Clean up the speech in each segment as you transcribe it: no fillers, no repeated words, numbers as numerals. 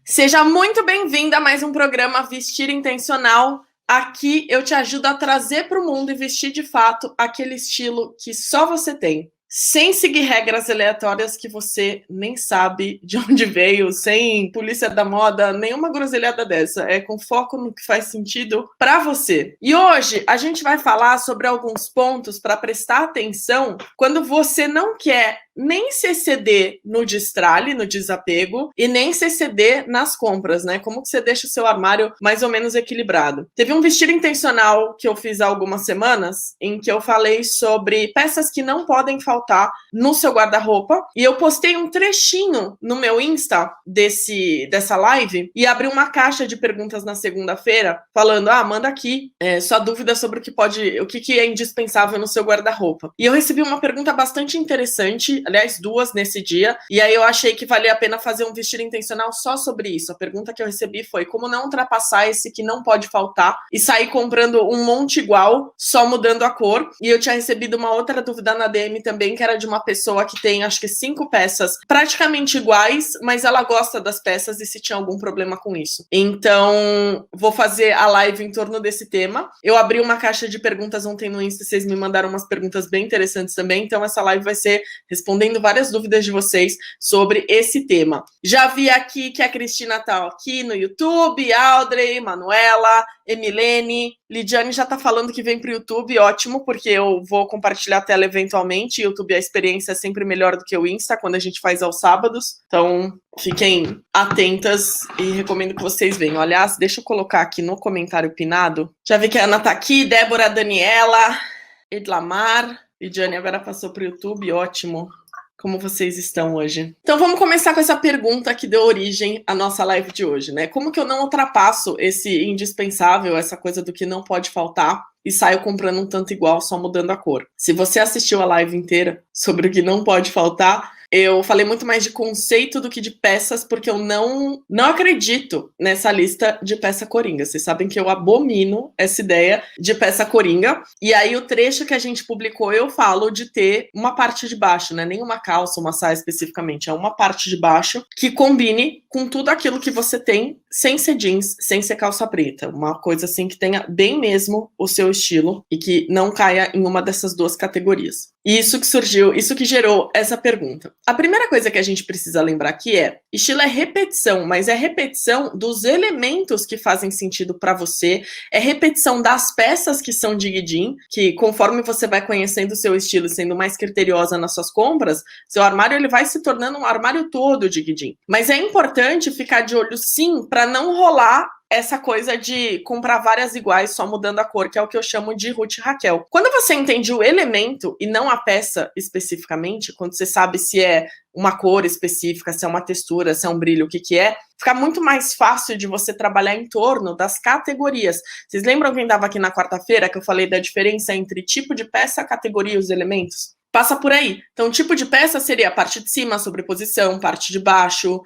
Seja muito bem-vinda a mais um programa Vestir Intencional. Aqui eu te ajudo a trazer para o mundo e vestir de fato aquele estilo que só você tem. Sem seguir regras aleatórias que você nem sabe de onde veio, sem polícia da moda, nenhuma groselhada dessa. É com foco no que faz sentido para você. E hoje a gente vai falar sobre alguns pontos para prestar atenção quando você não quer nem se exceder no destralhe, no desapego, e nem se exceder nas compras, né? Como que você deixa o seu armário mais ou menos equilibrado. Teve um vestir intencional que eu fiz há algumas semanas, em que eu falei sobre peças que não podem faltar no seu guarda-roupa, e eu postei um trechinho no meu Insta dessa live, e abri uma caixa de perguntas na segunda-feira, falando, manda aqui sua dúvida sobre o que é indispensável no seu guarda-roupa. E eu recebi uma pergunta bastante interessante, aliás, duas nesse dia, e aí eu achei que valia a pena fazer um vestir intencional só sobre isso. A pergunta que eu recebi foi como não ultrapassar esse que não pode faltar e sair comprando um monte igual, só mudando a cor. E eu tinha recebido uma outra dúvida na DM também, que era de uma pessoa que tem, acho que 5 peças praticamente iguais, mas ela gosta das peças e se tinha algum problema com isso. Então, vou fazer a live em torno desse tema. Eu abri uma caixa de perguntas ontem no Insta, vocês me mandaram umas perguntas bem interessantes também, então essa live vai ser respondendo várias dúvidas de vocês sobre esse tema. Já vi aqui que a Cristina tá aqui no YouTube, Audrey, Manuela, Emilene, Lidiane já tá falando que vem pro YouTube, ótimo, porque eu vou compartilhar a tela eventualmente. YouTube, a experiência é sempre melhor do que o Insta, quando a gente faz aos sábados. Então, fiquem atentas e recomendo que vocês venham. Aliás, deixa eu colocar aqui no comentário pinado. Já vi que a Ana tá aqui, Débora, Daniela, Edlamar, Lidiane agora passou pro YouTube, ótimo. Como vocês estão hoje? Então vamos começar com essa pergunta que deu origem à nossa live de hoje, né? Como que eu não ultrapasso esse indispensável, essa coisa do que não pode faltar e saio comprando um tanto igual, só mudando a cor? Se você assistiu a live inteira sobre o que não pode faltar, eu falei muito mais de conceito do que de peças, porque eu não acredito nessa lista de peça coringa. Vocês sabem que eu abomino essa ideia de peça coringa. E aí o trecho que a gente publicou, eu falo de ter uma parte de baixo, né? Nem uma calça, uma saia especificamente, é uma parte de baixo que combine com tudo aquilo que você tem, sem ser jeans, sem ser calça preta. Uma coisa assim que tenha bem mesmo o seu estilo e que não caia em uma dessas duas categorias. E isso que surgiu, isso que gerou essa pergunta. A primeira coisa que a gente precisa lembrar aqui é, estilo é repetição, mas é repetição dos elementos que fazem sentido para você, é repetição das peças que são de guidim, que conforme você vai conhecendo o seu estilo, sendo mais criteriosa nas suas compras, seu armário ele vai se tornando um armário todo de guidim. Mas é importante ficar de olho sim, para não rolar essa coisa de comprar várias iguais só mudando a cor, que é o que eu chamo de Ruth e Raquel. Quando você entende o elemento e não a peça especificamente, quando você sabe se é uma cor específica, se é uma textura, se é um brilho, o que é, fica muito mais fácil de você trabalhar em torno das categorias. Vocês lembram quem estava aqui na quarta-feira que eu falei da diferença entre tipo de peça, categoria e os elementos? Passa por aí. Então, tipo de peça seria a parte de cima, sobreposição, parte de baixo,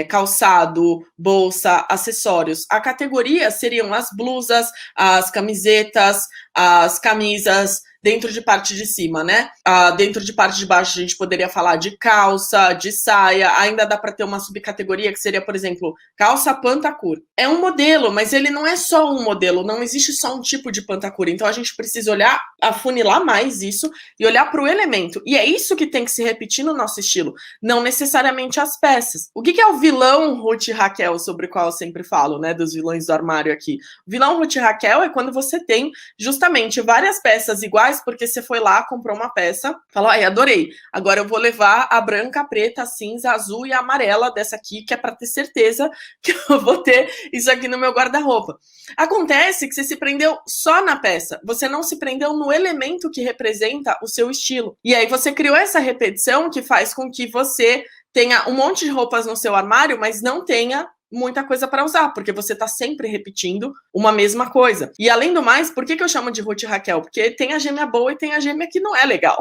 calçado, bolsa, acessórios. A categoria seriam as blusas, as camisetas, as camisas, dentro de parte de cima, né? Dentro de parte de baixo a gente poderia falar de calça, de saia, ainda dá para ter uma subcategoria que seria, por exemplo, calça pantacur. É um modelo, mas ele não é só um modelo, não existe só um tipo de pantacur. Então a gente precisa olhar, afunilar mais isso e olhar para o elemento. E é isso que tem que se repetir no nosso estilo, não necessariamente as peças. O que é o vilão Ruth e Raquel, sobre o qual eu sempre falo, né? Dos vilões do armário aqui. O vilão Ruth e Raquel é quando você tem justamente várias peças iguais, porque você foi lá, comprou uma peça, falou, adorei, agora eu vou levar a branca, a preta, a cinza, a azul e a amarela dessa aqui, que é para ter certeza que eu vou ter isso aqui no meu guarda-roupa. Acontece que você se prendeu só na peça, você não se prendeu no elemento que representa o seu estilo. E aí você criou essa repetição que faz com que você tenha um monte de roupas no seu armário, mas não tenha muita coisa para usar, porque você tá sempre repetindo uma mesma coisa. E além do mais, por que eu chamo de Ruth e Raquel? Porque tem a gêmea boa e tem a gêmea que não é legal.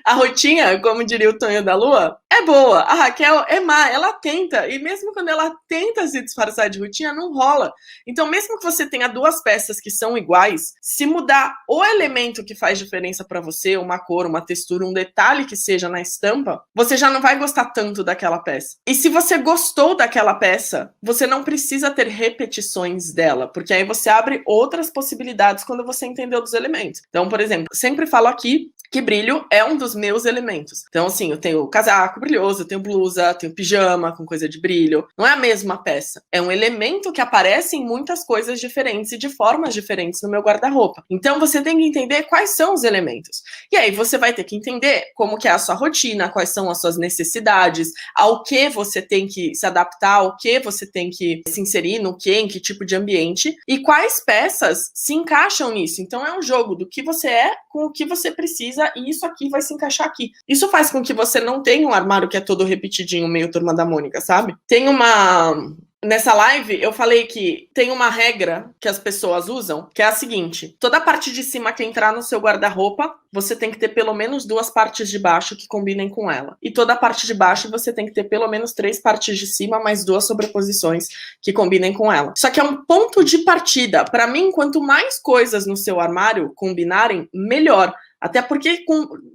A Rutinha, como diria o Tonho da Lua, é boa. A Raquel é má, ela tenta. E mesmo quando ela tenta se disfarçar de Rutinha, não rola. Então, mesmo que você tenha duas peças que são iguais, se mudar o elemento que faz diferença para você, uma cor, uma textura, um detalhe que seja na estampa, você já não vai gostar tanto daquela peça. E se você gostou daquela peça, peça, você não precisa ter repetições dela, porque aí você abre outras possibilidades quando você entendeu dos elementos. Então, por exemplo, sempre falo aqui que brilho é um dos meus elementos. Então, assim, eu tenho casaco brilhoso, eu tenho blusa, tenho pijama com coisa de brilho. Não é a mesma peça. É um elemento que aparece em muitas coisas diferentes e de formas diferentes no meu guarda-roupa. Então, você tem que entender quais são os elementos. E aí, você vai ter que entender como que é a sua rotina, quais são as suas necessidades, ao que você tem que se adaptar, ao que você tem que se inserir, no que, em que tipo de ambiente, e quais peças se encaixam nisso. Então, é um jogo do que você é com o que você precisa, e isso aqui vai se encaixar aqui. Isso faz com que você não tenha um armário que é todo repetidinho, meio Turma da Mônica, sabe? Tem uma... Nessa live, eu falei que tem uma regra que as pessoas usam, que é a seguinte: toda a parte de cima que entrar no seu guarda-roupa, você tem que ter pelo menos 2 partes de baixo que combinem com ela. E toda a parte de baixo, você tem que ter pelo menos 3 partes de cima, mais 2 sobreposições que combinem com ela. Só que é um ponto de partida. Para mim, quanto mais coisas no seu armário combinarem, melhor. Até porque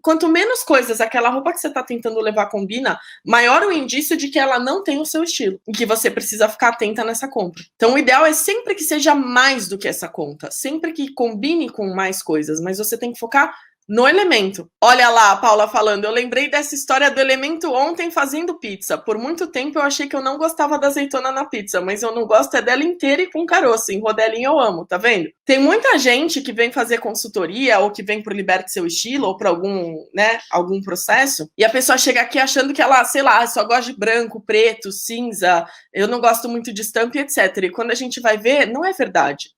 quanto menos coisas aquela roupa que você está tentando levar combina, maior o indício de que ela não tem o seu estilo e que você precisa ficar atenta nessa compra. Então, o ideal é sempre que seja mais do que essa conta, sempre que combine com mais coisas, mas você tem que focar no elemento. Olha lá a Paula falando, eu lembrei dessa história do elemento ontem fazendo pizza. Por muito tempo eu achei que eu não gostava da azeitona na pizza, mas eu não gosto é dela inteira e com caroço. Em rodelinha eu amo, tá vendo? Tem muita gente que vem fazer consultoria ou que vem pro Liberte Seu Estilo ou pra algum processo, e a pessoa chega aqui achando que ela, sei lá, só gosta de branco, preto, cinza, eu não gosto muito de estampa e etc. E quando a gente vai ver, não é verdade.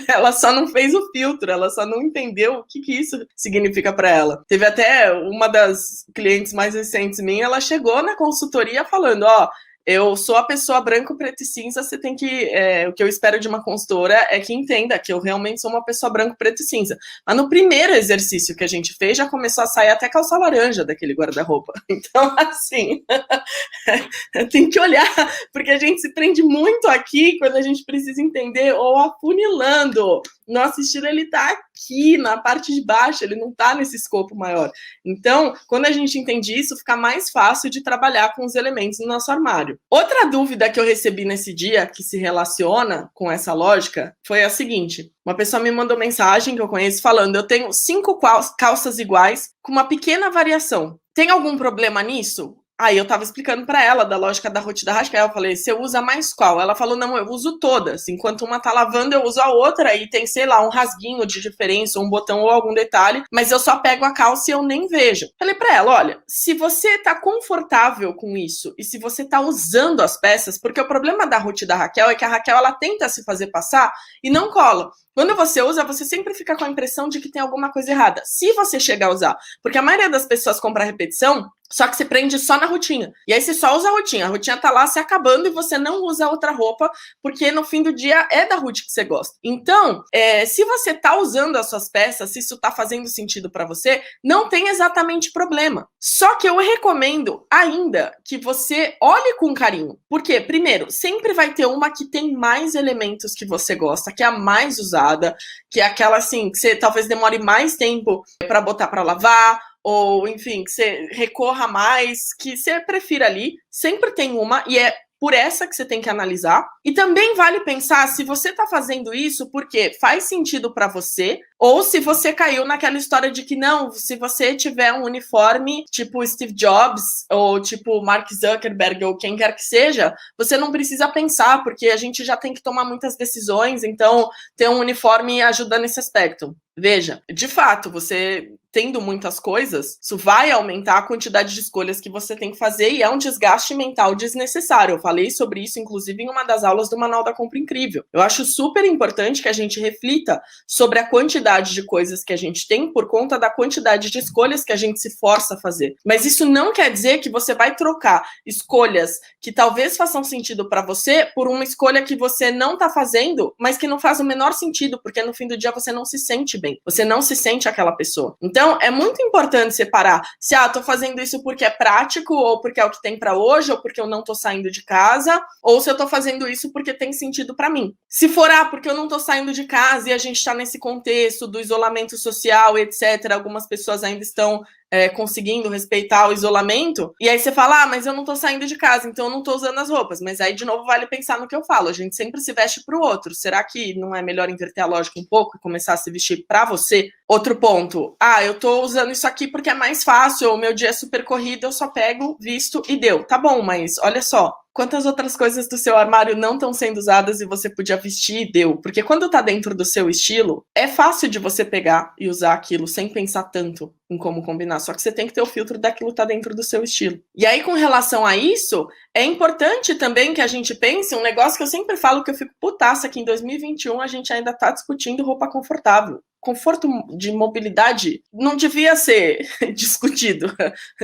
Ela só não fez o filtro, ela só não entendeu o que isso significa para ela. Teve até uma das clientes mais recentes minha, ela chegou na consultoria falando, ó, eu sou a pessoa branco, preto e cinza, você tem que... o que eu espero de uma consultora é que entenda que eu realmente sou uma pessoa branco, preto e cinza. Mas no primeiro exercício que a gente fez, já começou a sair até calça laranja daquele guarda-roupa. Então, assim, tem que olhar, porque a gente se prende muito aqui quando a gente precisa entender, ou afunilando. Nosso estilo, ele tá aqui, na parte de baixo, ele não tá nesse escopo maior. Então, quando a gente entende isso, fica mais fácil de trabalhar com os elementos no nosso armário. Outra dúvida que eu recebi nesse dia, que se relaciona com essa lógica, foi a seguinte: uma pessoa me mandou mensagem, que eu conheço, falando, eu tenho 5 calças iguais, com uma pequena variação. Tem algum problema nisso? Aí eu tava explicando pra ela da lógica da rotina da Raquel, eu falei, você usa mais qual? Ela falou, não, eu uso todas, enquanto uma tá lavando eu uso a outra, e tem, sei lá, um rasguinho de diferença, um botão ou algum detalhe, mas eu só pego a calça e eu nem vejo. Falei pra ela, olha, se você tá confortável com isso, e se você tá usando as peças, porque o problema da rotina da Raquel é que a Raquel, ela tenta se fazer passar e não cola. Quando você usa, você sempre fica com a impressão de que tem alguma coisa errada, se você chegar a usar, porque a maioria das pessoas compra repetição, só que você prende só na rotina. E aí você só usa a rotina tá lá se acabando e você não usa outra roupa, porque no fim do dia é da Ruth que você gosta. Então, se você tá usando as suas peças, se isso tá fazendo sentido pra você, não tem exatamente problema. Só que eu recomendo ainda que você olhe com carinho. Porque, primeiro, sempre vai ter uma que tem mais elementos que você gosta, que é a mais usada, que é aquela assim, que você talvez demore mais tempo pra botar pra lavar, ou, enfim, que você recorra mais, que você prefira ali, sempre tem uma, e é por essa que você tem que analisar. E também vale pensar se você tá fazendo isso porque faz sentido pra você, ou se você caiu naquela história de que não, se você tiver um uniforme tipo Steve Jobs, ou tipo Mark Zuckerberg, ou quem quer que seja, você não precisa pensar, porque a gente já tem que tomar muitas decisões, então ter um uniforme ajuda nesse aspecto. Veja, de fato, você tendo muitas coisas, isso vai aumentar a quantidade de escolhas que você tem que fazer e é um desgaste mental desnecessário. Eu falei sobre isso, inclusive, em uma das aulas do Manual da Compra Incrível. Eu acho super importante que a gente reflita sobre a quantidade de coisas que a gente tem por conta da quantidade de escolhas que a gente se força a fazer. Mas isso não quer dizer que você vai trocar escolhas que talvez façam sentido para você por uma escolha que você não está fazendo, mas que não faz o menor sentido, porque no fim do dia você não se sente bem. Você não se sente aquela pessoa. Então, é muito importante separar se, tô fazendo isso porque é prático, ou porque é o que tem para hoje, ou porque eu não tô saindo de casa, ou se eu tô fazendo isso porque tem sentido para mim. Se for, porque eu não tô saindo de casa e a gente tá nesse contexto do isolamento social, etc., algumas pessoas ainda estão conseguindo respeitar o isolamento, e aí você fala, mas eu não tô saindo de casa, então eu não tô usando as roupas. Mas aí, de novo, vale pensar no que eu falo. A gente sempre se veste pro outro. Será que não é melhor inverter a lógica um pouco e começar a se vestir pra você? Outro ponto. Eu tô usando isso aqui porque é mais fácil, o meu dia é super corrido, eu só pego, visto e deu. Tá bom, mas olha só. Quantas outras coisas do seu armário não estão sendo usadas e você podia vestir e deu? Porque quando tá dentro do seu estilo, é fácil de você pegar e usar aquilo sem pensar tanto em como combinar. Só que você tem que ter o filtro daquilo que tá dentro do seu estilo. E aí, com relação a isso, é importante também que a gente pense um negócio que eu sempre falo que eu fico putaça, que em 2021 a gente ainda tá discutindo roupa confortável. Conforto de mobilidade não devia ser discutido.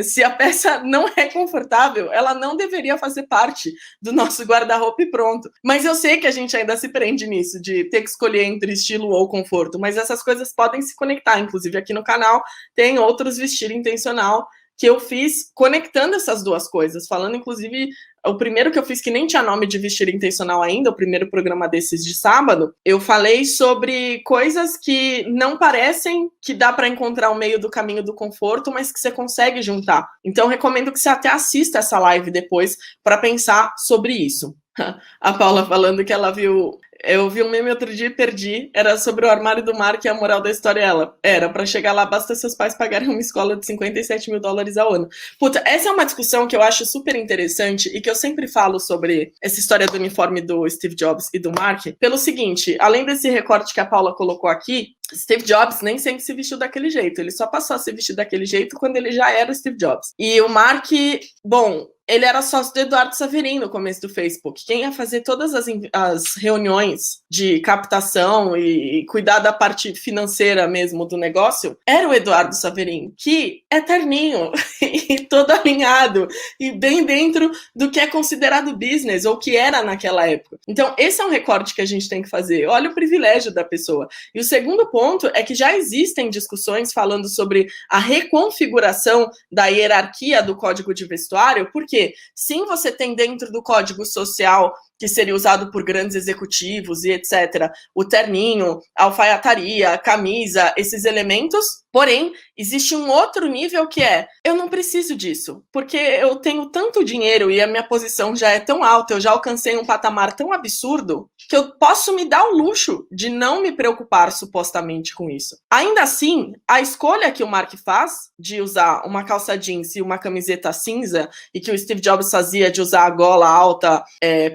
Se a peça não é confortável, ela não deveria fazer parte do nosso guarda-roupa e pronto. Mas eu sei que a gente ainda se prende nisso, de ter que escolher entre estilo ou conforto, mas essas coisas podem se conectar. Inclusive aqui no canal tem outros vestir intencional que eu fiz conectando essas duas coisas, falando inclusive o primeiro que eu fiz que nem tinha nome de vestir intencional ainda, o primeiro programa desses de sábado, eu falei sobre coisas que não parecem que dá para encontrar o meio do caminho do conforto, mas que você consegue juntar. Então recomendo que você até assista essa live depois para pensar sobre isso. A Paula falando que ela viu... Eu vi um meme outro dia e perdi. Era sobre o armário do Mark e a moral da história era, pra chegar lá, basta seus pais pagarem uma escola de $57 mil ao ano. Puta, essa é uma discussão que eu acho super interessante e que eu sempre falo sobre essa história do uniforme do Steve Jobs e do Mark, pelo seguinte, além desse recorte que a Paula colocou aqui, Steve Jobs nem sempre se vestiu daquele jeito. Ele só passou a se vestir daquele jeito quando ele já era o Steve Jobs. E o Mark, bom... Ele era sócio do Eduardo Saverin no começo do Facebook. Quem ia fazer todas as reuniões de captação e cuidar da parte financeira mesmo do negócio era o Eduardo Saverin, que é terninho e todo alinhado e bem dentro do que é considerado business ou que era naquela época. Então, esse é um recorte que a gente tem que fazer. Olha o privilégio da pessoa. E o segundo ponto é que já existem discussões falando sobre a reconfiguração da hierarquia do código de vestuário, porque sim, você tem dentro do código social que seria usado por grandes executivos e etc. O terninho, a alfaiataria, a camisa, esses elementos. Porém, existe um outro nível que é, eu não preciso disso, porque eu tenho tanto dinheiro e a minha posição já é tão alta, eu já alcancei um patamar tão absurdo, que eu posso me dar o luxo de não me preocupar supostamente com isso. Ainda assim, a escolha que o Mark faz de usar uma calça jeans e uma camiseta cinza, e que o Steve Jobs fazia de usar a gola alta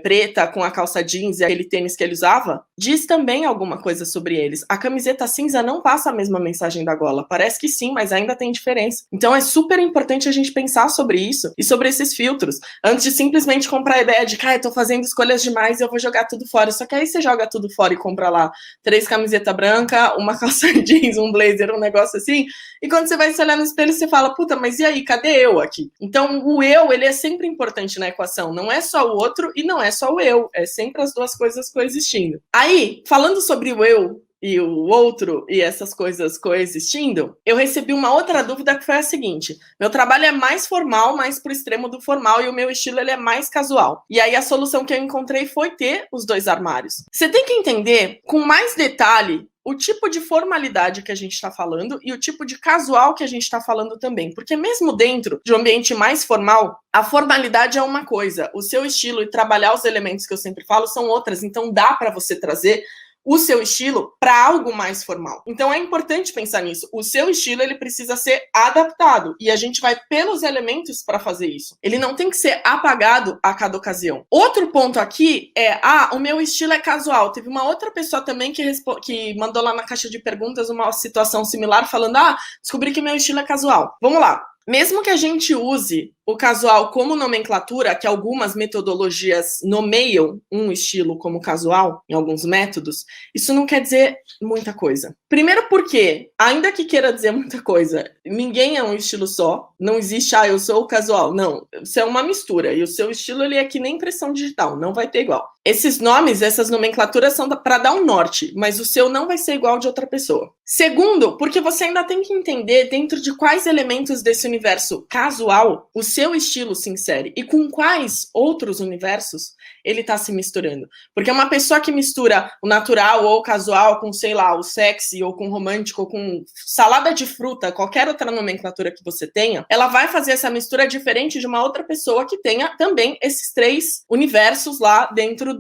preta com a calça jeans e aquele tênis que ele usava, diz também alguma coisa sobre eles. A camiseta cinza não passa a mesma mensagem da gola. Parece que sim, mas ainda tem diferença. Então é super importante a gente pensar sobre isso e sobre esses filtros, antes de simplesmente comprar a ideia de que eu tô fazendo escolhas demais e eu vou jogar tudo fora. Só que aí você joga tudo fora e compra lá 3 camisetas brancas, uma calça jeans, um blazer, um negócio assim, e quando você vai se olhar no espelho, você fala, puta, mas e aí, cadê eu aqui? Então o eu, ele é sempre importante na equação, não é só o outro e não é só o eu, é sempre as duas coisas coexistindo. Aí, falando sobre o eu e o outro e essas coisas coexistindo, eu recebi uma outra dúvida que foi a seguinte: meu trabalho é mais formal, mais pro extremo do formal, e o meu estilo ele é mais casual. E aí a solução que eu encontrei foi ter os dois armários. Você tem que entender com mais detalhe o tipo de formalidade que a gente está falando e o tipo de casual que a gente está falando também. Porque mesmo dentro de um ambiente mais formal, a formalidade é uma coisa, o seu estilo e trabalhar os elementos que eu sempre falo são outras. Então dá para você trazer o seu estilo para algo mais formal. Então é importante pensar nisso. O seu estilo ele precisa ser adaptado e a gente vai pelos elementos para fazer isso. Ele não tem que ser apagado a cada ocasião. Outro ponto aqui é, o meu estilo é casual. Teve uma outra pessoa também que mandou lá na caixa de perguntas uma situação similar falando, descobri que meu estilo é casual. Vamos lá. Mesmo que a gente use o casual como nomenclatura, que algumas metodologias nomeiam um estilo como casual, em alguns métodos, isso não quer dizer muita coisa. Primeiro porque, ainda que queira dizer muita coisa, ninguém é um estilo só, não existe, eu sou o casual. Não, isso é uma mistura, e o seu estilo ele é que nem impressão digital, não vai ter igual. Esses nomes, essas nomenclaturas são para dar um norte, mas o seu não vai ser igual de outra pessoa. Segundo, porque você ainda tem que entender dentro de quais elementos desse universo casual o seu estilo se insere e com quais outros universos ele está se misturando. Porque uma pessoa que mistura o natural ou o casual com, sei lá, o sexy ou com o romântico ou com salada de fruta, qualquer outra nomenclatura que você tenha, ela vai fazer essa mistura diferente de uma outra pessoa que tenha também esses 3 universos lá dentro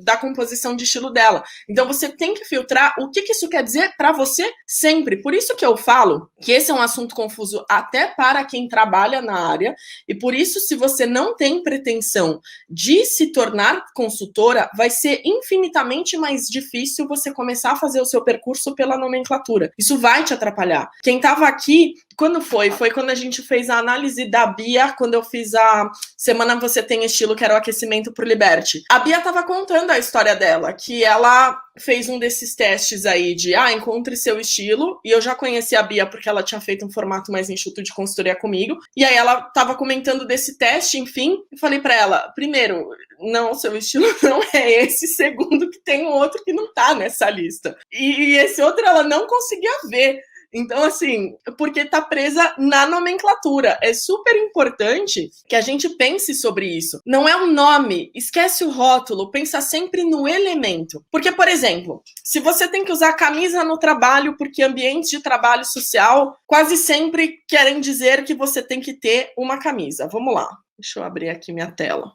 da composição de estilo dela. Então você tem que filtrar o que isso quer dizer para você sempre. Por isso que eu falo que esse é um assunto confuso até para quem trabalha na área, e por isso, se você não tem pretensão de se tornar consultora, vai ser infinitamente mais difícil você começar a fazer o seu percurso pela nomenclatura. Isso vai te atrapalhar. Quem estava aqui, quando foi? Foi quando a gente fez a análise da Bia, quando eu fiz a Semana Você Tem Estilo, que era o aquecimento pro Liberty. A Bia estava contando a história dela, que ela fez um desses testes aí de, encontre seu estilo, e eu já conheci a Bia porque ela tinha feito um formato mais enxuto de consultoria comigo, e aí ela estava comentando desse teste, enfim, eu falei para ela, primeiro, não, seu estilo não é esse, segundo, que tem um outro que não tá nessa lista, e esse outro ela não conseguia ver. Então, assim, porque tá presa na nomenclatura. É super importante que a gente pense sobre isso. Não é um nome, esquece o rótulo, pensa sempre no elemento. Porque, por exemplo, se você tem que usar camisa no trabalho, porque ambientes de trabalho social quase sempre querem dizer que você tem que ter uma camisa. Vamos lá, deixa eu abrir aqui minha tela.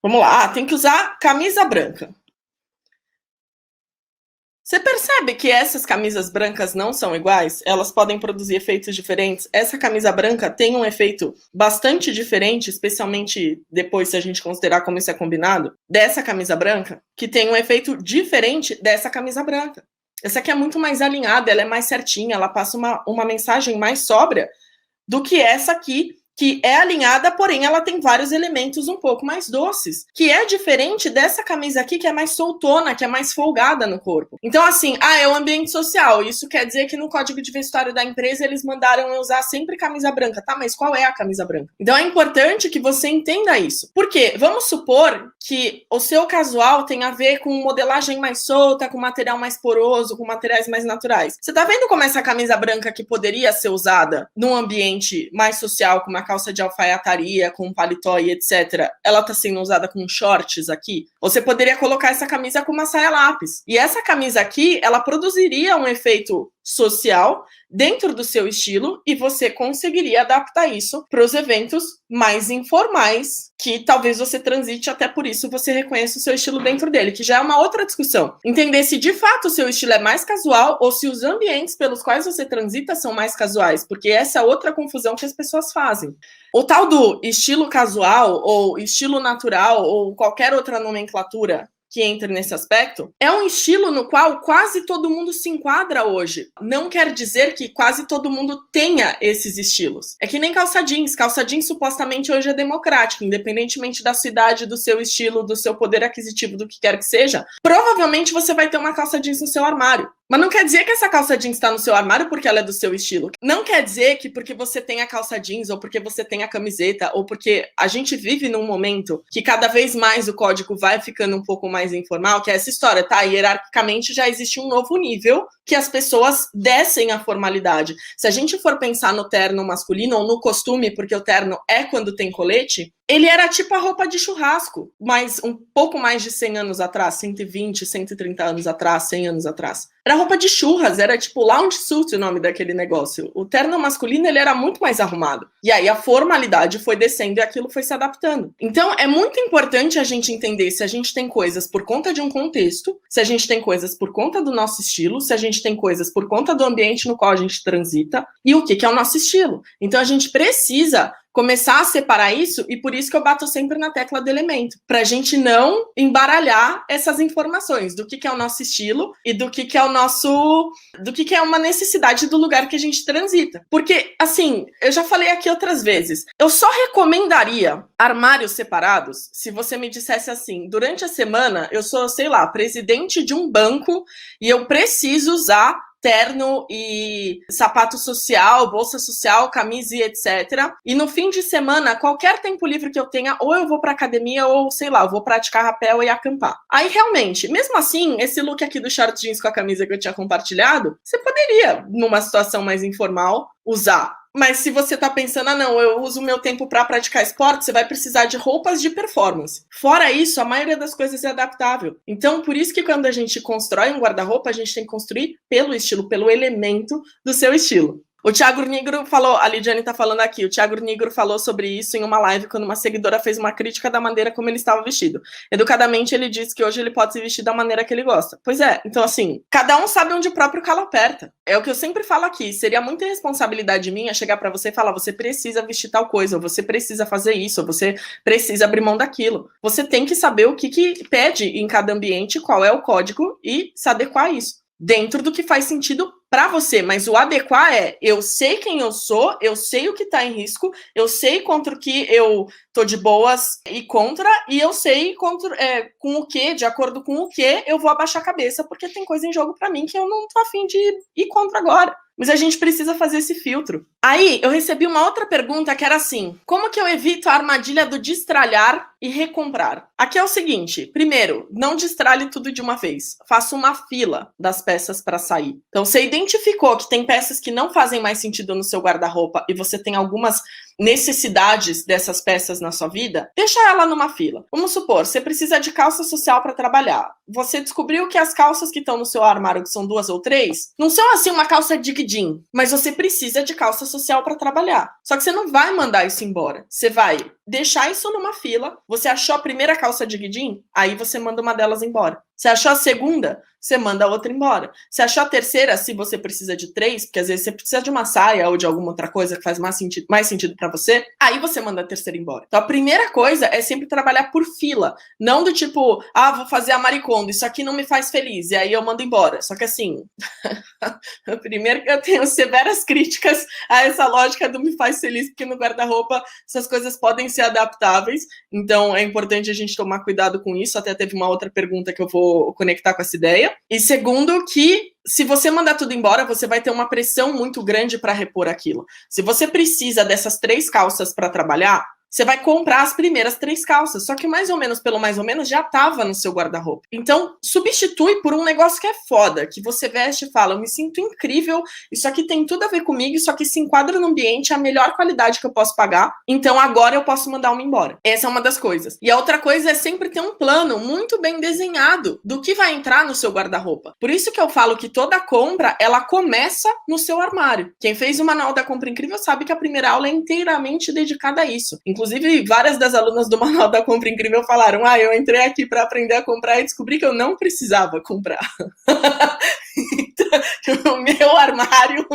Vamos lá, tem que usar camisa branca. Você percebe que essas camisas brancas não são iguais? Elas podem produzir efeitos diferentes. Essa camisa branca tem um efeito bastante diferente, especialmente depois, se a gente considerar como isso é combinado, dessa camisa branca, que tem um efeito diferente dessa camisa branca. Essa aqui é muito mais alinhada, ela é mais certinha, ela passa uma mensagem mais sóbria do que essa aqui, que é alinhada, porém ela tem vários elementos um pouco mais doces, que é diferente dessa camisa aqui, que é mais soltona, que é mais folgada no corpo. Então, assim, é um ambiente social, isso quer dizer que no código de vestuário da empresa eles mandaram eu usar sempre camisa branca, tá? Mas qual é a camisa branca? Então é importante que você entenda isso. Por quê? Vamos supor que o seu casual tem a ver com modelagem mais solta, com material mais poroso, com materiais mais naturais. Você tá vendo como essa camisa branca que poderia ser usada num ambiente mais social, com uma calça de alfaiataria, com um paletó e etc., ela tá sendo usada com shorts aqui? Você poderia colocar essa camisa com uma saia lápis. E essa camisa aqui, ela produziria um efeito social dentro do seu estilo e você conseguiria adaptar isso para os eventos mais informais, que talvez você transite, até por isso você reconheça o seu estilo dentro dele, que já é uma outra discussão. Entender se de fato o seu estilo é mais casual ou se os ambientes pelos quais você transita são mais casuais, porque essa é outra confusão que as pessoas fazem. O tal do estilo casual ou estilo natural ou qualquer outra nomenclatura que entre nesse aspecto, é um estilo no qual quase todo mundo se enquadra hoje. Não quer dizer que quase todo mundo tenha esses estilos. É que nem calça jeans. Calça jeans supostamente hoje é democrático, independentemente da sua idade, do seu estilo, do seu poder aquisitivo, do que quer que seja. Provavelmente você vai ter uma calça jeans no seu armário. Mas não quer dizer que essa calça jeans está no seu armário porque ela é do seu estilo. Não quer dizer que porque você tem a calça jeans, ou porque você tem a camiseta, ou porque a gente vive num momento que cada vez mais o código vai ficando um pouco mais informal, que é essa história, tá? Hierarquicamente já existe um novo nível que as pessoas descem a formalidade. Se a gente for pensar no terno masculino, ou no costume, porque o terno é quando tem colete, ele era tipo a roupa de churrasco, mas um pouco mais de 100 anos atrás, 120, 130 anos atrás, 100 anos atrás. Era roupa de churras, era tipo lounge suit o nome daquele negócio. O terno masculino, ele era muito mais arrumado. E aí a formalidade foi descendo e aquilo foi se adaptando. Então é muito importante a gente entender se a gente tem coisas por conta de um contexto, se a gente tem coisas por conta do nosso estilo, se a gente tem coisas por conta do ambiente no qual a gente transita e o que é o nosso estilo. Então a gente precisa começar a separar isso, e por isso que eu bato sempre na tecla do elemento, pra gente não embaralhar essas informações do que é o nosso estilo e do que é o nosso, do que é uma necessidade do lugar que a gente transita. Porque, assim, eu já falei aqui outras vezes, eu só recomendaria armários separados se você me dissesse assim, durante a semana eu sou, sei lá, presidente de um banco e eu preciso usar terno e sapato social, bolsa social, camisa e etc. E no fim de semana, qualquer tempo livre que eu tenha, ou eu vou pra academia, ou sei lá, eu vou praticar rapel e acampar. Aí realmente, mesmo assim, esse look aqui do short jeans com a camisa que eu tinha compartilhado, você poderia, numa situação mais informal, usar. Mas se você tá pensando, não, eu uso o meu tempo para praticar esporte, você vai precisar de roupas de performance. Fora isso, a maioria das coisas é adaptável. Então, por isso que quando a gente constrói um guarda-roupa, a gente tem que construir pelo estilo, pelo elemento do seu estilo. O Thiago Nigro falou, a Lidiane tá falando aqui, o Thiago Nigro falou sobre isso em uma live quando uma seguidora fez uma crítica da maneira como ele estava vestido. Educadamente, ele disse que hoje ele pode se vestir da maneira que ele gosta. Pois é, então assim, cada um sabe onde o próprio calo aperta. É o que eu sempre falo aqui, seria muita irresponsabilidade minha chegar pra você e falar, você precisa vestir tal coisa, ou você precisa fazer isso, ou você precisa abrir mão daquilo. Você tem que saber o que pede em cada ambiente, qual é o código e se adequar a isso. Dentro do que faz sentido para você, mas o adequar é, eu sei quem eu sou, eu sei o que tá em risco, eu sei contra o que eu tô de boas e contra, e eu sei contra, com o que, de acordo com o que, eu vou abaixar a cabeça, porque tem coisa em jogo para mim que eu não tô afim de ir contra agora. Mas a gente precisa fazer esse filtro. Aí, eu recebi uma outra pergunta que era assim, como que eu evito a armadilha do destralhar e recomprar? Aqui é o seguinte, primeiro, não destralhe tudo de uma vez. Faça uma fila das peças para sair. Então, você identificou que tem peças que não fazem mais sentido no seu guarda-roupa e você tem algumas necessidades dessas peças na sua vida, deixa ela numa fila. Vamos supor, você precisa de calça social para trabalhar. Você descobriu que as calças que estão no seu armário, que são 2 ou 3, não são assim uma calça dig-din, mas você precisa de calça social para trabalhar. Só que você não vai mandar isso embora. Você vai deixar isso numa fila. Você achou a primeira calça dig-din? Aí você manda uma delas embora. Você achou a segunda? Você manda a outra embora. Você achou a terceira, se você precisa de 3, porque às vezes você precisa de uma saia ou de alguma outra coisa que faz mais sentido para você, aí você manda a terceira embora. Então a primeira coisa é sempre trabalhar por fila, não do tipo, vou fazer a Maricondo, isso aqui não me faz feliz, e aí eu mando embora. Só que assim, primeiro que eu tenho severas críticas a essa lógica do me faz feliz, porque no guarda-roupa essas coisas podem ser adaptáveis, então é importante a gente tomar cuidado com isso. Até teve uma outra pergunta que eu vou conectar com essa ideia. E segundo, que se você mandar tudo embora, você vai ter uma pressão muito grande para repor aquilo. Se você precisa dessas 3 calças para trabalhar, você vai comprar as primeiras 3 calças, só que mais ou menos já estava no seu guarda-roupa. Então, substitui por um negócio que é foda, que você veste e fala, eu me sinto incrível, isso aqui tem tudo a ver comigo, isso aqui se enquadra no ambiente, é a melhor qualidade que eu posso pagar, então agora eu posso mandar uma embora. Essa é uma das coisas. E a outra coisa é sempre ter um plano muito bem desenhado do que vai entrar no seu guarda-roupa. Por isso que eu falo que toda compra, ela começa no seu armário. Quem fez o Manual da Compra Incrível sabe que a primeira aula é inteiramente dedicada a isso. Inclusive, várias das alunas do Manual da Compra Incrível falaram, eu entrei aqui para aprender a comprar e descobri que eu não precisava comprar. Então, o meu armário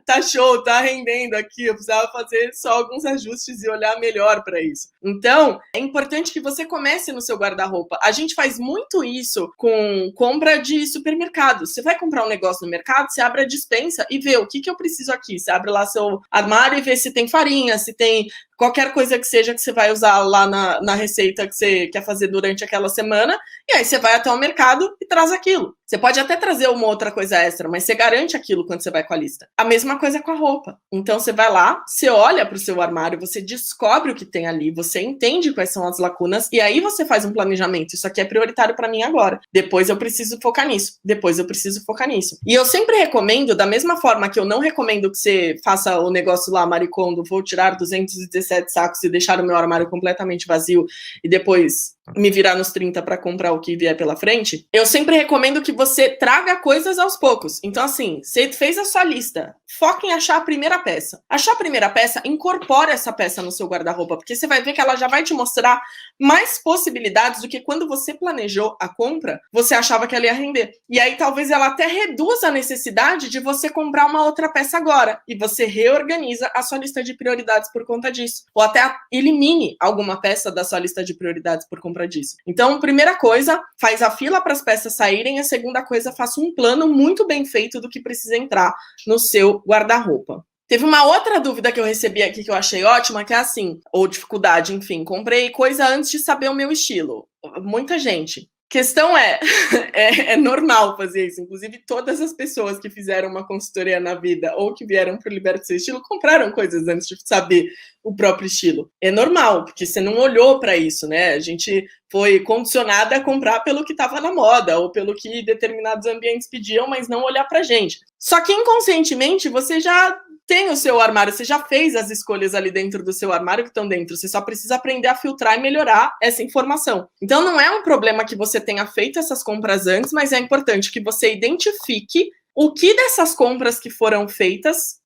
tá show, tá rendendo aqui, eu precisava fazer só alguns ajustes e olhar melhor para isso. Então, é importante que você comece no seu guarda-roupa. A gente faz muito isso com compra de supermercado. Você vai comprar um negócio no mercado, você abre a despensa e vê o que eu preciso aqui. Você abre lá seu armário e vê se tem farinha, se tem qualquer coisa que seja que você vai usar lá na receita que você quer fazer durante aquela semana, e aí você vai até o mercado e traz aquilo. Você pode até trazer uma outra coisa extra, mas você garante aquilo quando você vai com a lista. A mesma coisa com a roupa. Então você vai lá, você olha para o seu armário, você descobre o que tem ali, você entende quais são as lacunas, e aí você faz um planejamento. Isso aqui é prioritário para mim agora. Depois eu preciso focar nisso. Depois eu preciso focar nisso. E eu sempre recomendo, da mesma forma que eu não recomendo que você faça o negócio lá, Maricondo, vou tirar 217 sacos e deixar o meu armário completamente vazio e depois me virar nos 30 para comprar o que vier pela frente, eu sempre recomendo que você traga coisas aos poucos. Então, assim, você fez a sua lista, foca em achar a primeira peça. Achar a primeira peça, incorpora essa peça no seu guarda-roupa, porque você vai ver que ela já vai te mostrar mais possibilidades do que quando você planejou a compra, você achava que ela ia render. E aí, talvez ela até reduza a necessidade de você comprar uma outra peça agora, e você reorganiza a sua lista de prioridades por conta disso. Ou até elimine alguma peça da sua lista de prioridades por compra disso. Então, primeira coisa, faz a fila para as peças saírem. A segunda coisa, faça um plano muito bem feito do que precisa entrar no seu guarda-roupa. Teve uma outra dúvida que eu recebi aqui que eu achei ótima, que é assim, ou dificuldade, enfim, comprei coisa antes de saber o meu estilo. Muita gente. Questão é normal fazer isso. Inclusive, todas as pessoas que fizeram uma consultoria na vida ou que vieram para o Liberte Seu Estilo compraram coisas antes de saber o próprio estilo. É normal, porque você não olhou para isso, né? A gente foi condicionada a comprar pelo que estava na moda ou pelo que determinados ambientes pediam, mas não olhar para a gente. Só que inconscientemente você já tem o seu armário, você já fez as escolhas ali dentro do seu armário que estão dentro, você só precisa aprender a filtrar e melhorar essa informação. Então não é um problema que você tenha feito essas compras antes, mas é importante que você identifique o que dessas compras que foram feitas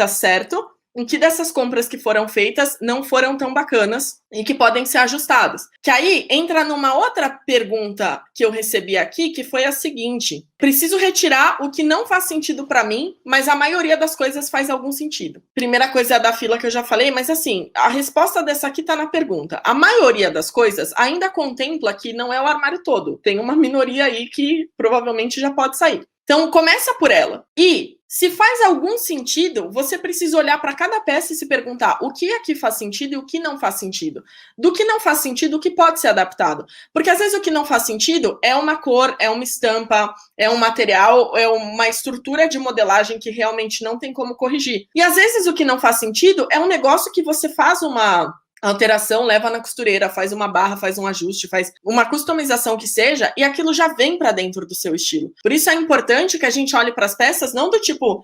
certo, o que dessas compras que foram feitas não foram tão bacanas e que podem ser ajustadas. Que aí entra numa outra pergunta que eu recebi aqui, que foi a seguinte: preciso retirar o que não faz sentido para mim, mas a maioria das coisas faz algum sentido. Primeira coisa é a da fila que eu já falei, mas assim, a resposta dessa aqui tá na pergunta. A maioria das coisas ainda contempla que não é o armário todo. Tem uma minoria aí que provavelmente já pode sair. Então, começa por ela. E, se faz algum sentido, você precisa olhar para cada peça e se perguntar o que aqui faz sentido e o que não faz sentido. Do que não faz sentido, o que pode ser adaptado. Porque, às vezes, o que não faz sentido é uma cor, é uma estampa, é um material, é uma estrutura de modelagem que realmente não tem como corrigir. E, às vezes, o que não faz sentido é um negócio que você faz uma alteração, leva na costureira, faz uma barra, faz um ajuste, faz uma customização que seja, e aquilo já vem para dentro do seu estilo. Por isso é importante que a gente olhe para as peças não do tipo,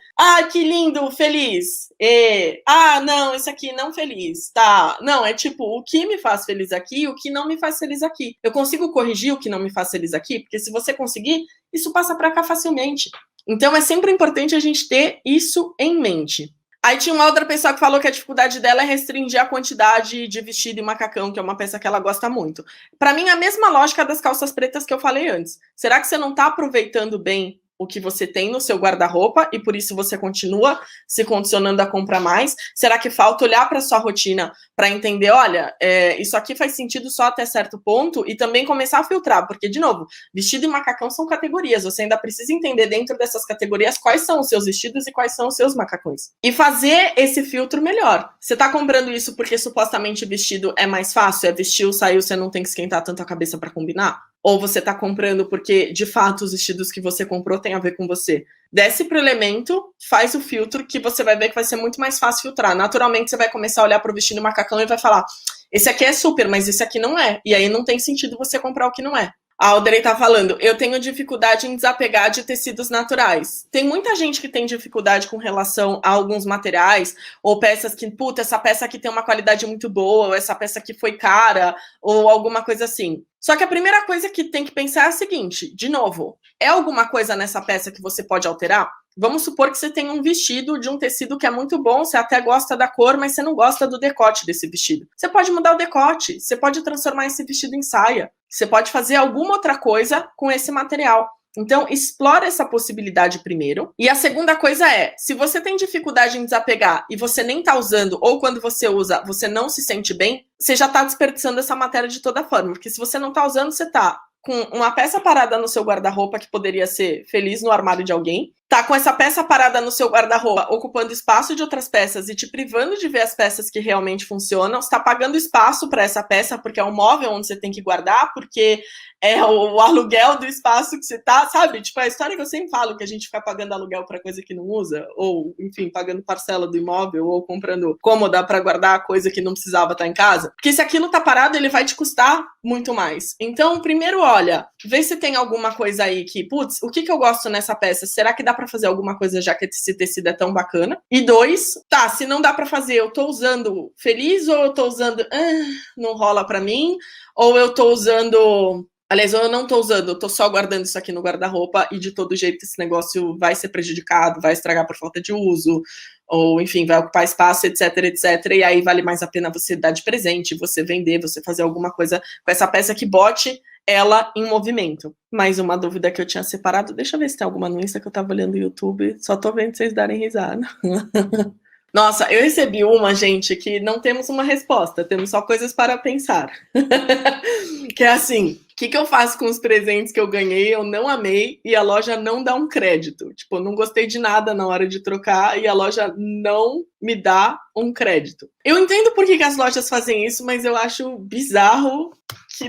que lindo, feliz, não, esse aqui não feliz, tá? Não, é tipo, o que me faz feliz aqui e o que não me faz feliz aqui. Eu consigo corrigir o que não me faz feliz aqui? Porque se você conseguir, isso passa para cá facilmente. Então é sempre importante a gente ter isso em mente. Aí tinha uma outra pessoa que falou que a dificuldade dela é restringir a quantidade de vestido e macacão, que é uma peça que ela gosta muito. Para mim, a mesma lógica das calças pretas que eu falei antes. Será que você não está aproveitando bem o que você tem no seu guarda-roupa e por isso você continua se condicionando a comprar mais? Será que falta olhar para sua rotina para entender, olha, isso aqui faz sentido só até certo ponto e também começar a filtrar? Porque, de novo, vestido e macacão são categorias. Você ainda precisa entender dentro dessas categorias quais são os seus vestidos e quais são os seus macacões. E fazer esse filtro melhor. Você está comprando isso porque supostamente vestido é mais fácil? É vestiu, saiu, você não tem que esquentar tanto a cabeça para combinar? Ou você está comprando porque, de fato, os vestidos que você comprou têm a ver com você? Desce pro elemento, faz o filtro, que você vai ver que vai ser muito mais fácil filtrar. Naturalmente, você vai começar a olhar pro vestido macacão e vai falar, esse aqui é super, mas esse aqui não é. E aí não tem sentido você comprar o que não é. A Audrey tá falando, eu tenho dificuldade em desapegar de tecidos naturais. Tem muita gente que tem dificuldade com relação a alguns materiais, ou peças que, essa peça aqui tem uma qualidade muito boa, ou essa peça aqui foi cara, ou alguma coisa assim. Só que a primeira coisa que tem que pensar é a seguinte, de novo, é alguma coisa nessa peça que você pode alterar? Vamos supor que você tem um vestido de um tecido que é muito bom, você até gosta da cor, mas você não gosta do decote desse vestido. Você pode mudar o decote, você pode transformar esse vestido em saia, você pode fazer alguma outra coisa com esse material. Então, explora essa possibilidade primeiro. E a segunda coisa é, se você tem dificuldade em desapegar e você nem tá usando, ou quando você usa, você não se sente bem, você já tá desperdiçando essa matéria de toda forma. Porque se você não tá usando, você tá com uma peça parada no seu guarda-roupa que poderia ser feliz no armário de alguém, tá com essa peça parada no seu guarda-roupa ocupando espaço de outras peças e te privando de ver as peças que realmente funcionam, você tá pagando espaço para essa peça porque é um móvel onde você tem que guardar, porque é o aluguel do espaço que você tá, sabe? Tipo, a história que eu sempre falo, que a gente fica pagando aluguel para coisa que não usa, ou, enfim, pagando parcela do imóvel, ou comprando cômoda para guardar a coisa que não precisava estar em casa. Porque se aquilo tá parado, ele vai te custar muito mais. Então, primeiro, olha, vê se tem alguma coisa aí que, o que eu gosto nessa peça? Será que dá para fazer alguma coisa já que esse tecido é tão bacana? E 2, se não dá para fazer, eu tô usando feliz ou eu tô usando, não rola para mim, ou eu tô usando... Aliás, eu não tô usando, eu tô só guardando isso aqui no guarda-roupa e de todo jeito esse negócio vai ser prejudicado, vai estragar por falta de uso, ou enfim, vai ocupar espaço, etc, etc. E aí vale mais a pena você dar de presente, você vender, você fazer alguma coisa com essa peça que bote ela em movimento. Mais uma dúvida que eu tinha separado, deixa eu ver se tem alguma no Insta que eu tava olhando no YouTube, só tô vendo vocês darem risada. Nossa, eu recebi uma, gente, que não temos uma resposta, temos só coisas para pensar. Que é assim, o que eu faço com os presentes que eu ganhei, eu não amei, e a loja não dá um crédito. Tipo, eu não gostei de nada na hora de trocar, e a loja não me dá um crédito. Eu entendo por que as lojas fazem isso, mas eu acho bizarro que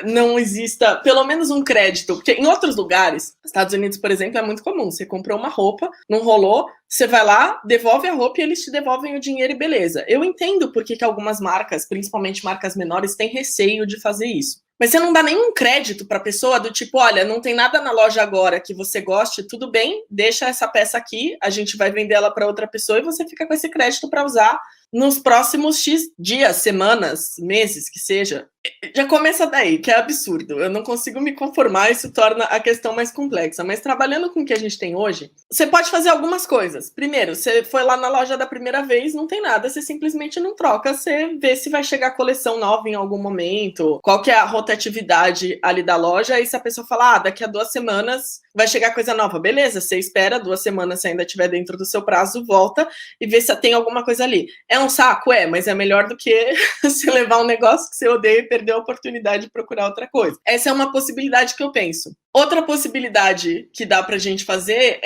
não exista pelo menos um crédito, porque em outros lugares, Estados Unidos, por exemplo, é muito comum, você comprou uma roupa, não rolou, você vai lá, devolve a roupa e eles te devolvem o dinheiro e beleza. Eu entendo por que algumas marcas, principalmente marcas menores, têm receio de fazer isso. Mas você não dá nenhum crédito para a pessoa do tipo, olha, não tem nada na loja agora que você goste, tudo bem, deixa essa peça aqui, a gente vai vender ela para outra pessoa e você fica com esse crédito para usar nos próximos X dias, semanas, meses, que seja. Já começa daí, que é absurdo. Eu não consigo me conformar, isso torna a questão mais complexa. Mas trabalhando com o que a gente tem hoje, você pode fazer algumas coisas. Primeiro, você foi lá na loja da primeira vez, não tem nada, você simplesmente não troca, você vê se vai chegar coleção nova em algum momento, qual que é a rotatividade ali da loja, e se a pessoa falar, daqui a 2 semanas vai chegar coisa nova, beleza, você espera 2 semanas, se ainda estiver dentro do seu prazo, volta e vê se tem alguma coisa ali. É um saco? É, mas é melhor do que você levar um negócio que você odeia e perder a oportunidade de procurar outra coisa. Essa é uma possibilidade que eu penso. Outra possibilidade que dá pra gente fazer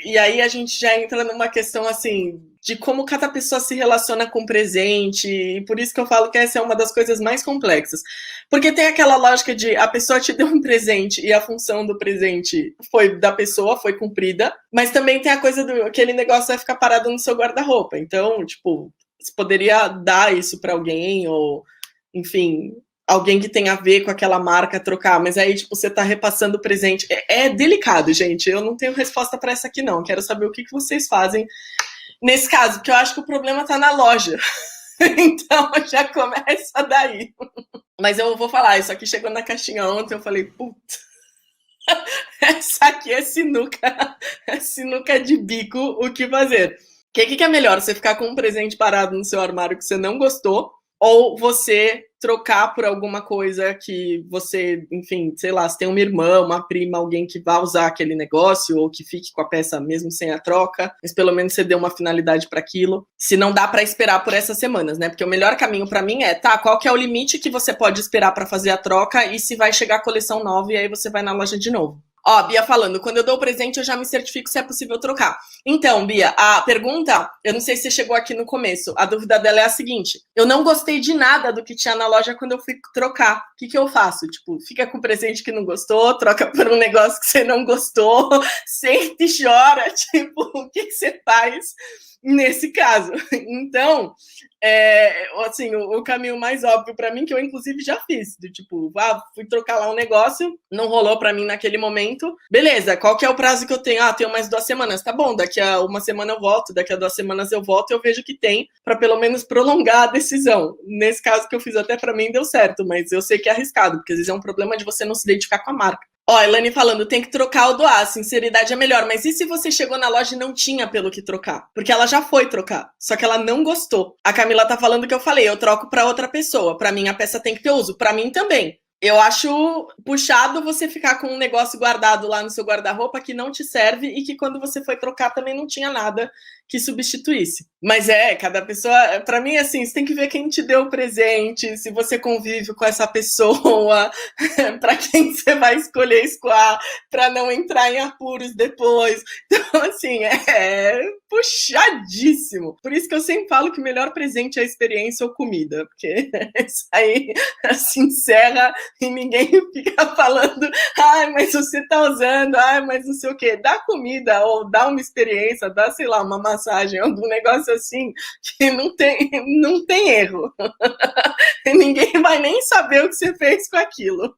e aí a gente já entra numa questão assim, de como cada pessoa se relaciona com o presente, e por isso que eu falo que essa é uma das coisas mais complexas. Porque tem aquela lógica de a pessoa te deu um presente e a função do presente foi da pessoa, foi cumprida, mas também tem a coisa do aquele negócio vai ficar parado no seu guarda-roupa. Então, tipo, você poderia dar isso para alguém, ou, enfim, alguém que tem a ver com aquela marca trocar, mas aí, tipo, você tá repassando o presente. É delicado, gente. Eu não tenho resposta para essa aqui, não. Quero saber o que vocês fazem nesse caso, porque eu acho que o problema tá na loja. Então, já começa daí. Mas eu vou falar, isso aqui chegou na caixinha ontem, eu falei, puta, essa aqui é sinuca de bico, o que fazer? O que é melhor, você ficar com um presente parado no seu armário que você não gostou, ou você trocar por alguma coisa que você, enfim, sei lá, se tem uma irmã, uma prima, alguém que vá usar aquele negócio, ou que fique com a peça mesmo sem a troca, mas pelo menos você deu uma finalidade para aquilo. Se não dá para esperar por essas semanas, né? Porque o melhor caminho para mim é, tá, qual que é o limite que você pode esperar para fazer a troca e se vai chegar a coleção nova e aí você vai na loja de novo. Ó, Bia falando, quando eu dou o presente eu já me certifico se é possível trocar. Então, Bia, a pergunta, eu não sei se você chegou aqui no começo, a dúvida dela é a seguinte, eu não gostei de nada do que tinha na loja quando eu fui trocar, o que eu faço? Tipo, fica com o presente que não gostou, troca por um negócio que você não gostou, sente e chora, tipo, o que você faz nesse caso? Então, assim, o caminho mais óbvio para mim, que eu inclusive já fiz, do tipo, fui trocar lá um negócio, não rolou para mim naquele momento, beleza, qual que é o prazo que eu tenho? Tenho mais 2 semanas, tá bom, daqui a 1 semana eu volto, daqui a 2 semanas eu volto e eu vejo que tem, para pelo menos prolongar a decisão. Nesse caso que eu fiz até para mim deu certo, mas eu sei que é arriscado, porque às vezes é um problema de você não se identificar com a marca. Ó, Elane falando, tem que trocar ou doar, sinceridade é melhor. Mas e se você chegou na loja e não tinha pelo que trocar? Porque ela já foi trocar, só que ela não gostou. A Camila tá falando que eu falei, eu troco pra outra pessoa. Pra mim a peça tem que ter uso, pra mim também. Eu acho puxado você ficar com um negócio guardado lá no seu guarda-roupa que não te serve e que quando você foi trocar também não tinha nada que substituísse. Mas cada pessoa, para mim, assim, você tem que ver quem te deu o presente, se você convive com essa pessoa, para quem você vai escolher escoar, para não entrar em apuros depois. Então, assim, puxadíssimo. Por isso que eu sempre falo que o melhor presente é a experiência ou comida, porque isso aí se encerra e ninguém fica falando, mas você tá usando, mas não sei o quê. Dá comida ou dá uma experiência, dá, sei lá, uma massagem, algum negócio assim que não tem erro. Ninguém vai nem saber o que você fez com aquilo.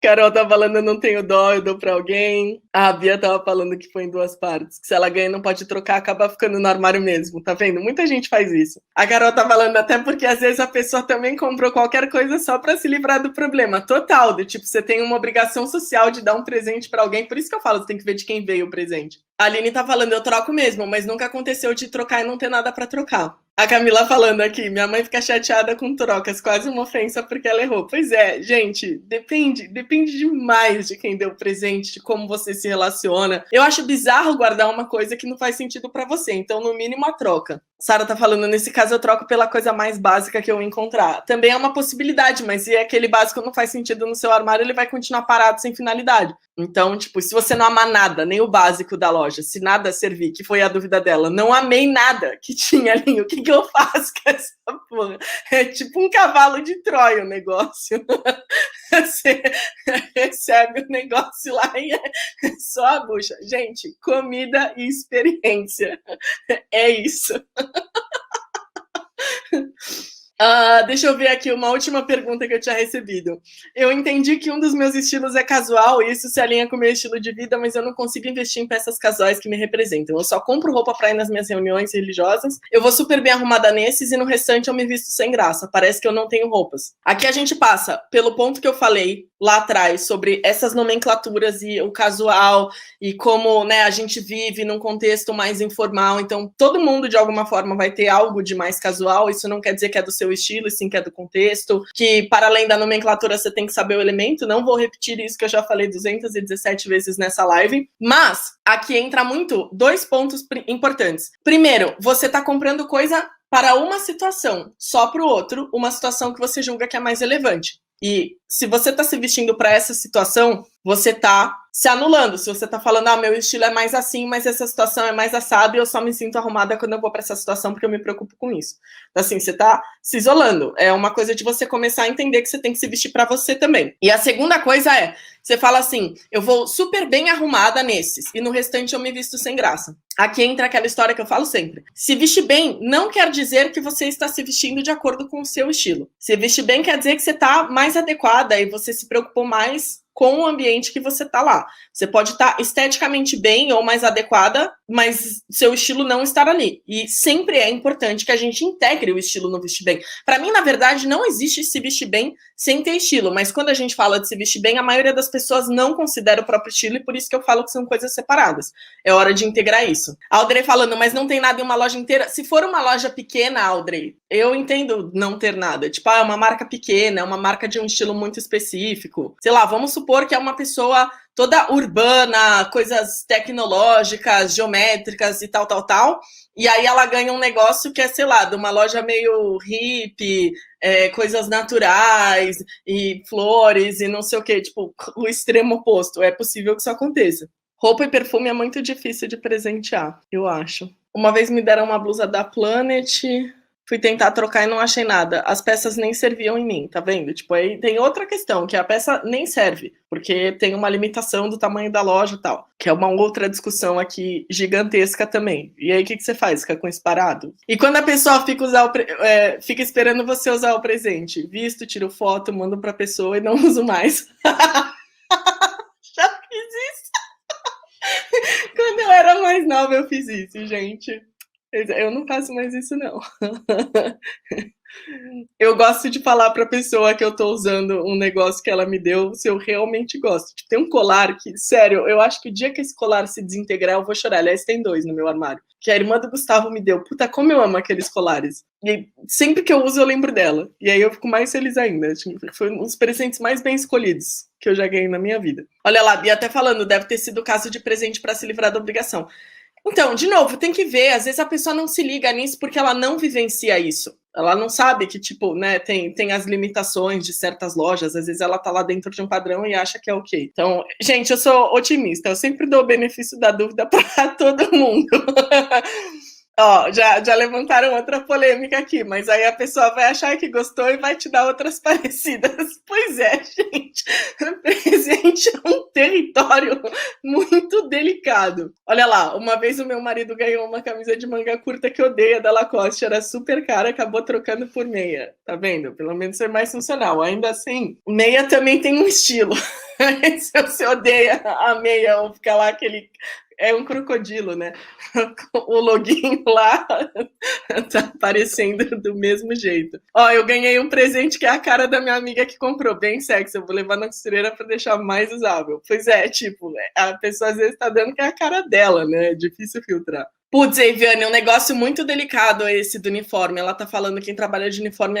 Carol tá falando, eu não tenho dó, eu dou pra alguém. A Bia tava falando que foi em 2 partes, que se ela ganha não pode trocar, acaba ficando no armário mesmo, tá vendo? Muita gente faz isso. A Carol tá falando até porque às vezes a pessoa também comprou qualquer coisa só pra se livrar do problema. Total, do tipo, você tem uma obrigação social de dar um presente pra alguém, por isso que eu falo, você tem que ver de quem veio o presente. A Aline tá falando, eu troco mesmo, mas nunca aconteceu de trocar e não ter nada pra trocar. A Camila falando aqui, minha mãe fica chateada com trocas, quase uma ofensa porque ela errou. Pois é, gente, depende demais de quem deu o presente, de como você se relaciona. Eu acho bizarro guardar uma coisa que não faz sentido pra você, então no mínimo a troca. Sara tá falando, nesse caso eu troco pela coisa mais básica que eu encontrar. Também é uma possibilidade, mas se aquele básico não faz sentido no seu armário, ele vai continuar parado sem finalidade. Então, tipo, se você não amar nada, nem o básico da loja, se nada servir, que foi a dúvida dela, não amei nada que tinha ali, o que eu faço com essa porra? É tipo um cavalo de Troia o negócio. Você recebe o negócio lá e é só a bucha. Gente, comida e experiência. É isso. Deixa eu ver aqui uma última pergunta que eu tinha recebido. Eu entendi que um dos meus estilos é casual e isso se alinha com o meu estilo de vida, mas eu não consigo investir em peças casuais que me representam. Eu só compro roupa para ir nas minhas reuniões religiosas. Eu vou super bem arrumada nesses e no restante eu me visto sem graça. Parece que eu não tenho roupas. Aqui a gente passa pelo ponto que eu falei lá atrás sobre essas nomenclaturas e o casual e como, né, a gente vive num contexto mais informal. Então, todo mundo de alguma forma vai ter algo de mais casual. Isso não quer dizer que é do seu estilo, e sim que é do contexto, que para além da nomenclatura você tem que saber o elemento. Não vou repetir isso que eu já falei 217 vezes nessa live, mas aqui entra muito 2 pontos importantes. Primeiro, você está comprando coisa para uma situação, só para o outro, uma situação que você julga que é mais relevante. E se você está se vestindo para essa situação, você está se anulando. Se você está falando, meu estilo é mais assim, mas essa situação é mais assado e eu só me sinto arrumada quando eu vou para essa situação porque eu me preocupo com isso. Então, assim, você está se isolando. É uma coisa de você começar a entender que você tem que se vestir para você também. E a segunda coisa é, você fala assim, eu vou super bem arrumada nesses e no restante eu me visto sem graça. Aqui entra aquela história que eu falo sempre. Se vestir bem não quer dizer que você está se vestindo de acordo com o seu estilo. Se vestir bem quer dizer que você está mais adequada e você se preocupou mais com o ambiente que você está lá. Você pode estar esteticamente bem ou mais adequada, mas seu estilo não estar ali. E sempre é importante que a gente integre o estilo no vestir bem. Para mim, na verdade, não existe se vestir bem sem ter estilo, mas quando a gente fala de se vestir bem, a maioria das pessoas não considera o próprio estilo e por isso que eu falo que são coisas separadas. É hora de integrar isso. A Audrey falando, mas não tem nada em uma loja inteira. Se for uma loja pequena, Audrey, eu entendo não ter nada. Tipo, é uma marca pequena, é uma marca de um estilo muito específico. Sei lá, vamos supor que é uma pessoa toda urbana, coisas tecnológicas, geométricas e tal. E aí ela ganha um negócio que é, sei lá, de uma loja meio hippie, coisas naturais e flores e não sei o quê. Tipo, o extremo oposto. É possível que isso aconteça. Roupa e perfume é muito difícil de presentear, eu acho. Uma vez me deram uma blusa da Planet, fui tentar trocar e não achei nada. As peças nem serviam em mim, tá vendo? Tipo, aí tem outra questão, que a peça nem serve, porque tem uma limitação do tamanho da loja e tal, que é uma outra discussão aqui gigantesca também. E aí, o que você faz? Fica com isso parado? E quando a pessoa fica esperando você usar o presente? Visto, tiro foto, mando pra pessoa e não uso mais. Já fiz isso. Quando eu era mais nova, eu fiz isso, gente. Eu não faço mais isso, não. Eu gosto de falar pra pessoa que eu tô usando um negócio que ela me deu, se eu realmente gosto. Tipo, tem um colar que, sério, eu acho que o dia que esse colar se desintegrar, eu vou chorar. Aliás, tem 2 no meu armário. Que a irmã do Gustavo me deu. Puta, como eu amo aqueles colares. E sempre que eu uso, eu lembro dela. E aí eu fico mais feliz ainda. Foi um dos presentes mais bem escolhidos que eu já ganhei na minha vida. Olha lá, Bia até falando, deve ter sido o caso de presente pra se livrar da obrigação. Então, de novo, tem que ver. Às vezes a pessoa não se liga nisso porque ela não vivencia isso. Ela não sabe que, tipo, né, tem as limitações de certas lojas. Às vezes ela tá lá dentro de um padrão e acha que é ok. Então, gente, eu sou otimista. Eu sempre dou o benefício da dúvida para todo mundo. Ó, já levantaram outra polêmica aqui, mas aí a pessoa vai achar que gostou e vai te dar outras parecidas. Pois é, gente. Presente é um território muito delicado. Olha lá, uma vez o meu marido ganhou uma camisa de manga curta que odeia da Lacoste, era super cara, acabou trocando por meia. Tá vendo? Pelo menos é mais funcional. Ainda assim, meia também tem um estilo. Se você odeia a meia ou fica lá aquele... É um crocodilo, né? O loginho lá tá aparecendo do mesmo jeito. Ó, eu ganhei um presente que é a cara da minha amiga que comprou, bem sexy. Eu vou levar na costureira pra deixar mais usável. Pois é, tipo, a pessoa às vezes tá dando que é a cara dela, né? É difícil filtrar. Putz, Eviane, é um negócio muito delicado esse do uniforme. Ela tá falando que quem trabalha de uniforme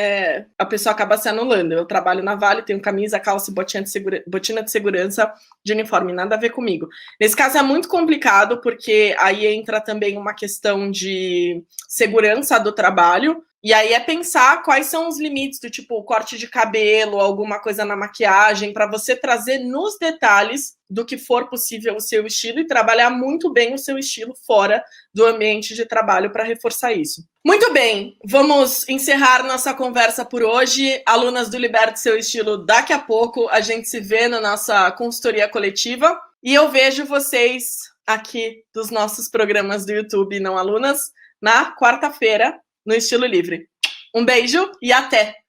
a pessoa acaba se anulando. Eu trabalho na Vale, tenho camisa, calça e botina de segurança de uniforme, nada a ver comigo. Nesse caso é muito complicado, porque aí entra também uma questão de segurança do trabalho. E aí é pensar quais são os limites do tipo corte de cabelo, alguma coisa na maquiagem, para você trazer nos detalhes do que for possível o seu estilo e trabalhar muito bem o seu estilo fora do ambiente de trabalho para reforçar isso. Muito bem, vamos encerrar nossa conversa por hoje. Alunas do Liberte Seu Estilo, daqui a pouco a gente se vê na nossa consultoria coletiva e eu vejo vocês aqui dos nossos programas do YouTube Não Alunas na quarta-feira, no Estilo Livre. Um beijo e até!